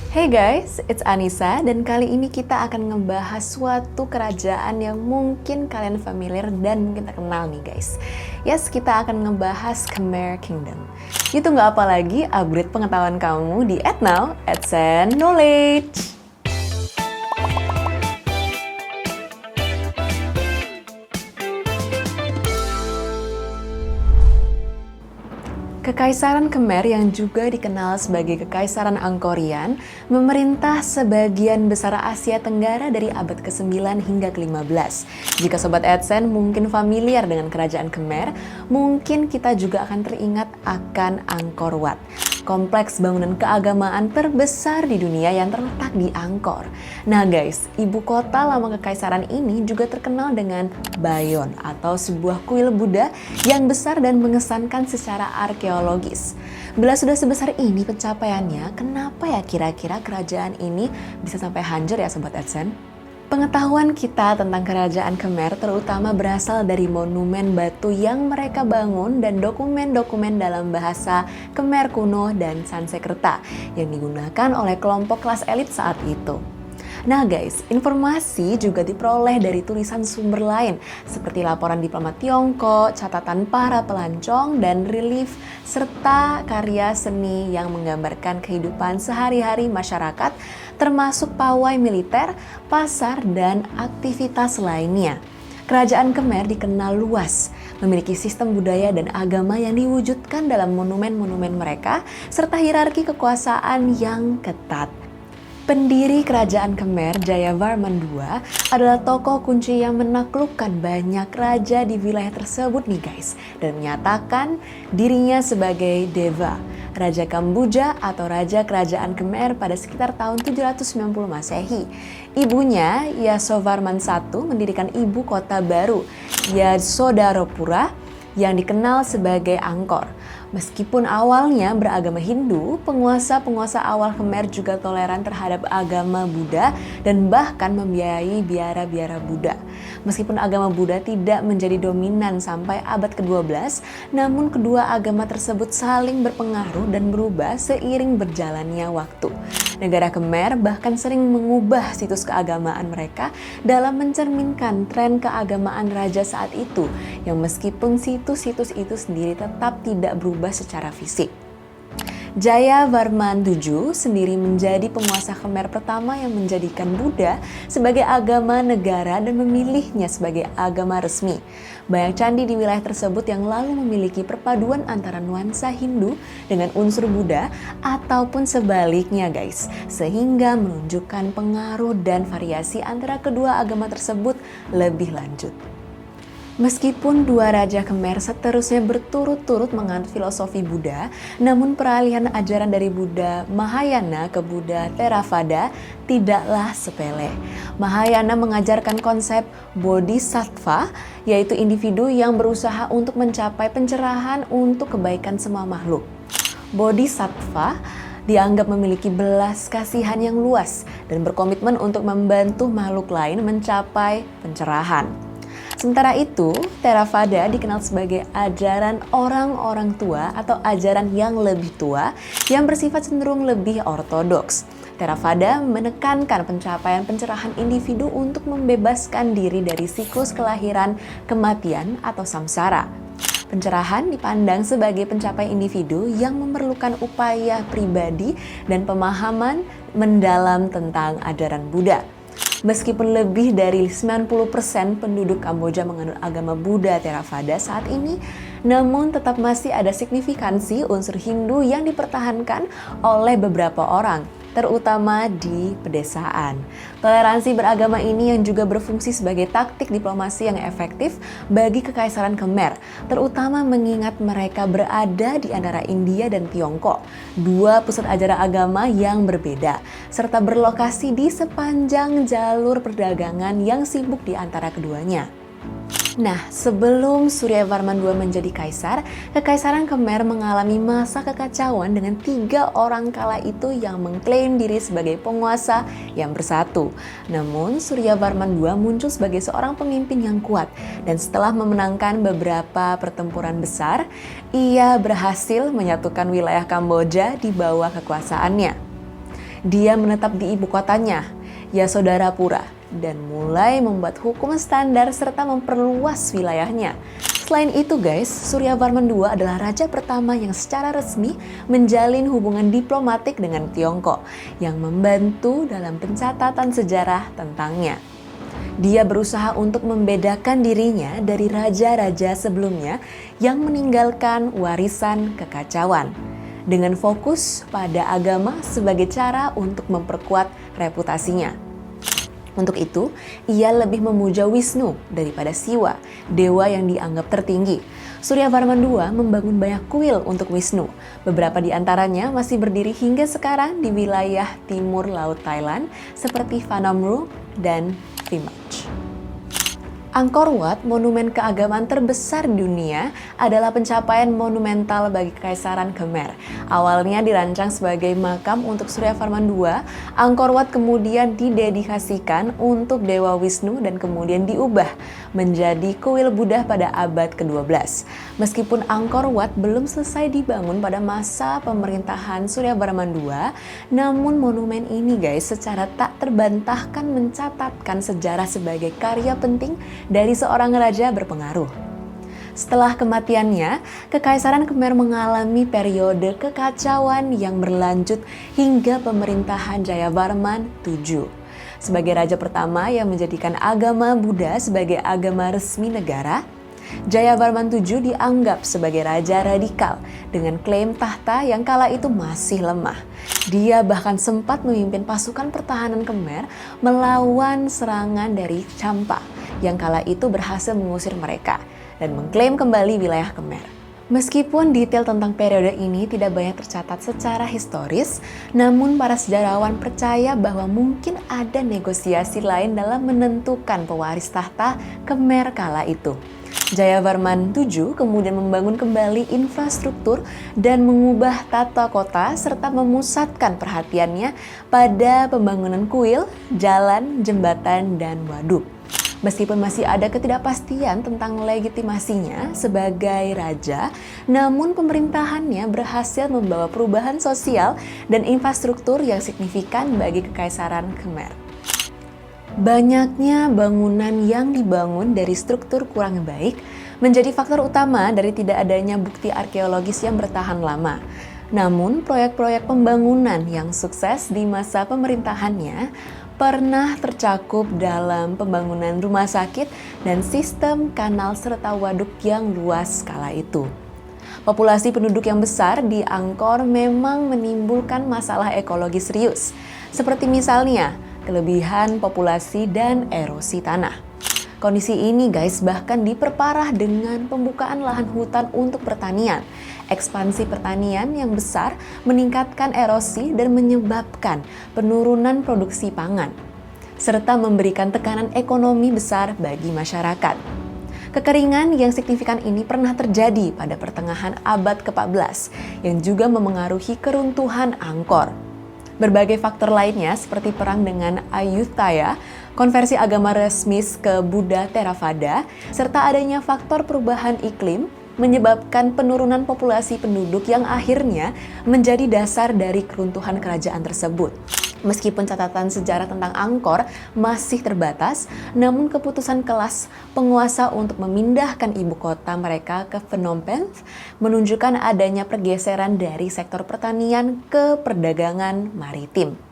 Hey guys, it's Anissa dan kali ini kita akan ngebahas suatu kerajaan yang mungkin kalian familiar dan mungkin terkenal nih guys. Yes, kita akan ngebahas Khmer Kingdom. Itu nggak apa lagi, upgrade pengetahuan kamu di @now @knowledge. Kekaisaran Khmer yang juga dikenal sebagai Kekaisaran Angkorian memerintah sebagian besar Asia Tenggara dari abad ke-9 hingga ke-15. Jika Sobat AdSense mungkin familiar dengan kerajaan Khmer, mungkin kita juga akan teringat akan Angkor Wat, kompleks bangunan keagamaan terbesar di dunia yang terletak di Angkor. Nah guys, ibu kota lama kekaisaran ini juga terkenal dengan Bayon atau sebuah kuil Buddha yang besar dan mengesankan secara arkeologis. Bila sudah sebesar ini pencapaiannya, kenapa ya kira-kira kerajaan ini bisa sampai hancur ya Sobat AdSense? Pengetahuan kita tentang kerajaan Khmer terutama berasal dari monumen batu yang mereka bangun dan dokumen-dokumen dalam bahasa Khmer kuno dan Sanskerta yang digunakan oleh kelompok kelas elit saat itu. Nah guys, informasi juga diperoleh dari tulisan sumber lain seperti laporan diplomat Tiongkok, catatan para pelancong, dan relief serta karya seni yang menggambarkan kehidupan sehari-hari masyarakat termasuk pawai militer, pasar, dan aktivitas lainnya. Kerajaan Khmer dikenal luas, memiliki sistem budaya dan agama yang diwujudkan dalam monumen-monumen mereka serta hierarki kekuasaan yang ketat. Pendiri kerajaan Khmer, Jayavarman II, adalah tokoh kunci yang menaklukkan banyak raja di wilayah tersebut nih guys, dan menyatakan dirinya sebagai Deva, Raja Kambuja atau Raja Kerajaan Khmer pada sekitar tahun 790 Masehi. Ibunya, Yasovarman I, mendirikan ibu kota baru, Yasodaropura, yang dikenal sebagai Angkor. Meskipun awalnya beragama Hindu, penguasa-penguasa awal Khmer juga toleran terhadap agama Buddha dan bahkan membiayai biara-biara Buddha. Meskipun agama Buddha tidak menjadi dominan sampai abad ke-12, namun kedua agama tersebut saling berpengaruh dan berubah seiring berjalannya waktu. Negara Khmer bahkan sering mengubah situs keagamaan mereka dalam mencerminkan tren keagamaan raja saat itu, yang meskipun situs-situs itu sendiri tetap tidak berubah secara fisik. Jayavarman VII sendiri menjadi penguasa Khmer pertama yang menjadikan Buddha sebagai agama negara dan memilihnya sebagai agama resmi. Banyak candi di wilayah tersebut yang lalu memiliki perpaduan antara nuansa Hindu dengan unsur Buddha ataupun sebaliknya guys, sehingga menunjukkan pengaruh dan variasi antara kedua agama tersebut lebih lanjut. Meskipun dua raja Khmer seterusnya berturut-turut menganut filosofi Buddha, namun peralihan ajaran dari Buddha Mahayana ke Buddha Theravada tidaklah sepele. Mahayana mengajarkan konsep bodhisattva, yaitu individu yang berusaha untuk mencapai pencerahan untuk kebaikan semua makhluk. Bodhisattva dianggap memiliki belas kasihan yang luas dan berkomitmen untuk membantu makhluk lain mencapai pencerahan. Sementara itu, Theravada dikenal sebagai ajaran orang-orang tua atau ajaran yang lebih tua yang bersifat cenderung lebih ortodoks. Theravada menekankan pencapaian pencerahan individu untuk membebaskan diri dari siklus kelahiran, kematian, atau samsara. Pencerahan dipandang sebagai pencapaian individu yang memerlukan upaya pribadi dan pemahaman mendalam tentang ajaran Buddha. Meskipun lebih dari 90% penduduk Kamboja menganut agama Buddha Theravada saat ini, namun tetap masih ada signifikansi unsur Hindu yang dipertahankan oleh beberapa orang, terutama di pedesaan. Toleransi beragama ini yang juga berfungsi sebagai taktik diplomasi yang efektif bagi Kekaisaran Khmer, terutama mengingat mereka berada di antara India dan Tiongkok, dua pusat ajaran agama yang berbeda, serta berlokasi di sepanjang jalur perdagangan yang sibuk di antara keduanya. Nah, sebelum Suryavarman II menjadi kaisar, Kekaisaran Khmer mengalami masa kekacauan dengan 3 orang kala itu yang mengklaim diri sebagai penguasa yang bersatu. Namun, Suryavarman II muncul sebagai seorang pemimpin yang kuat, dan setelah memenangkan beberapa pertempuran besar, ia berhasil menyatukan wilayah Kamboja di bawah kekuasaannya. Dia menetap di ibu kotanya, Yasodarapura, dan mulai membuat hukum standar serta memperluas wilayahnya. Selain itu guys, Suryavarman II adalah raja pertama yang secara resmi menjalin hubungan diplomatik dengan Tiongkok yang membantu dalam pencatatan sejarah tentangnya. Dia berusaha untuk membedakan dirinya dari raja-raja sebelumnya yang meninggalkan warisan kekacauan dengan fokus pada agama sebagai cara untuk memperkuat reputasinya. Untuk itu, ia lebih memuja Wisnu daripada Siwa, dewa yang dianggap tertinggi. Suryavarman II membangun banyak kuil untuk Wisnu. Beberapa di antaranya masih berdiri hingga sekarang di wilayah timur laut Thailand seperti Phnom Rung dan Rimach. Angkor Wat, monumen keagamaan terbesar di dunia, adalah pencapaian monumental bagi Kekaisaran Khmer. Awalnya dirancang sebagai makam untuk Suryavarman II, Angkor Wat kemudian didedikasikan untuk Dewa Wisnu dan kemudian diubah menjadi kuil Buddha pada abad ke-12. Meskipun Angkor Wat belum selesai dibangun pada masa pemerintahan Suryavarman II, namun monumen ini guys secara tak terbantahkan mencatatkan sejarah sebagai karya penting dari seorang raja berpengaruh. Setelah kematiannya, Kekaisaran Khmer mengalami periode kekacauan yang berlanjut hingga pemerintahan Jayavarman VII. Sebagai raja pertama yang menjadikan agama Buddha sebagai agama resmi negara, Jayavarman VII dianggap sebagai raja radikal dengan klaim tahta yang kala itu masih lemah. Dia bahkan sempat memimpin pasukan pertahanan Khmer melawan serangan dari Champa yang kala itu berhasil mengusir mereka dan mengklaim kembali wilayah Khmer. Meskipun detail tentang periode ini tidak banyak tercatat secara historis, namun para sejarawan percaya bahwa mungkin ada negosiasi lain dalam menentukan pewaris tahta Khmer kala itu. Jayavarman VII kemudian membangun kembali infrastruktur dan mengubah tata kota serta memusatkan perhatiannya pada pembangunan kuil, jalan, jembatan, dan waduk. Meskipun masih ada ketidakpastian tentang legitimasinya sebagai raja, namun pemerintahannya berhasil membawa perubahan sosial dan infrastruktur yang signifikan bagi Kekaisaran Khmer. Banyaknya bangunan yang dibangun dari struktur kurang baik menjadi faktor utama dari tidak adanya bukti arkeologis yang bertahan lama. Namun, proyek-proyek pembangunan yang sukses di masa pemerintahannya pernah tercakup dalam pembangunan rumah sakit dan sistem kanal serta waduk yang luas kala itu. Populasi penduduk yang besar di Angkor memang menimbulkan masalah ekologi serius, seperti misalnya kelebihan populasi dan erosi tanah. Kondisi ini guys bahkan diperparah dengan pembukaan lahan hutan untuk pertanian. Ekspansi pertanian yang besar meningkatkan erosi dan menyebabkan penurunan produksi pangan, serta memberikan tekanan ekonomi besar bagi masyarakat. Kekeringan yang signifikan ini pernah terjadi pada pertengahan abad ke-14 yang juga memengaruhi keruntuhan Angkor. Berbagai faktor lainnya seperti perang dengan Ayutthaya, konversi agama resmi ke Buddha Theravada, serta adanya faktor perubahan iklim menyebabkan penurunan populasi penduduk yang akhirnya menjadi dasar dari keruntuhan kerajaan tersebut. Meskipun catatan sejarah tentang Angkor masih terbatas, namun keputusan kelas penguasa untuk memindahkan ibu kota mereka ke Phnom Penh menunjukkan adanya pergeseran dari sektor pertanian ke perdagangan maritim.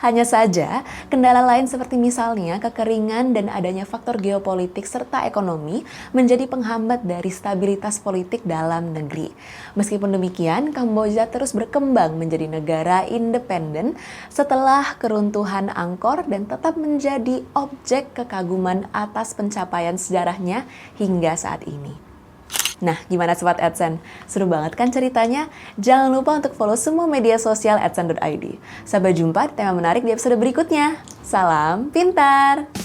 Hanya saja, kendala lain seperti misalnya kekeringan dan adanya faktor geopolitik serta ekonomi menjadi penghambat dari stabilitas politik dalam negeri. Meskipun demikian, Kamboja terus berkembang menjadi negara independen setelah keruntuhan Angkor dan tetap menjadi objek kekaguman atas pencapaian sejarahnya hingga saat ini. Nah, gimana Sobat AdSense? Seru banget kan ceritanya? Jangan lupa untuk follow semua media sosial @adsense.id. Sampai jumpa di tema menarik di episode berikutnya. Salam pintar!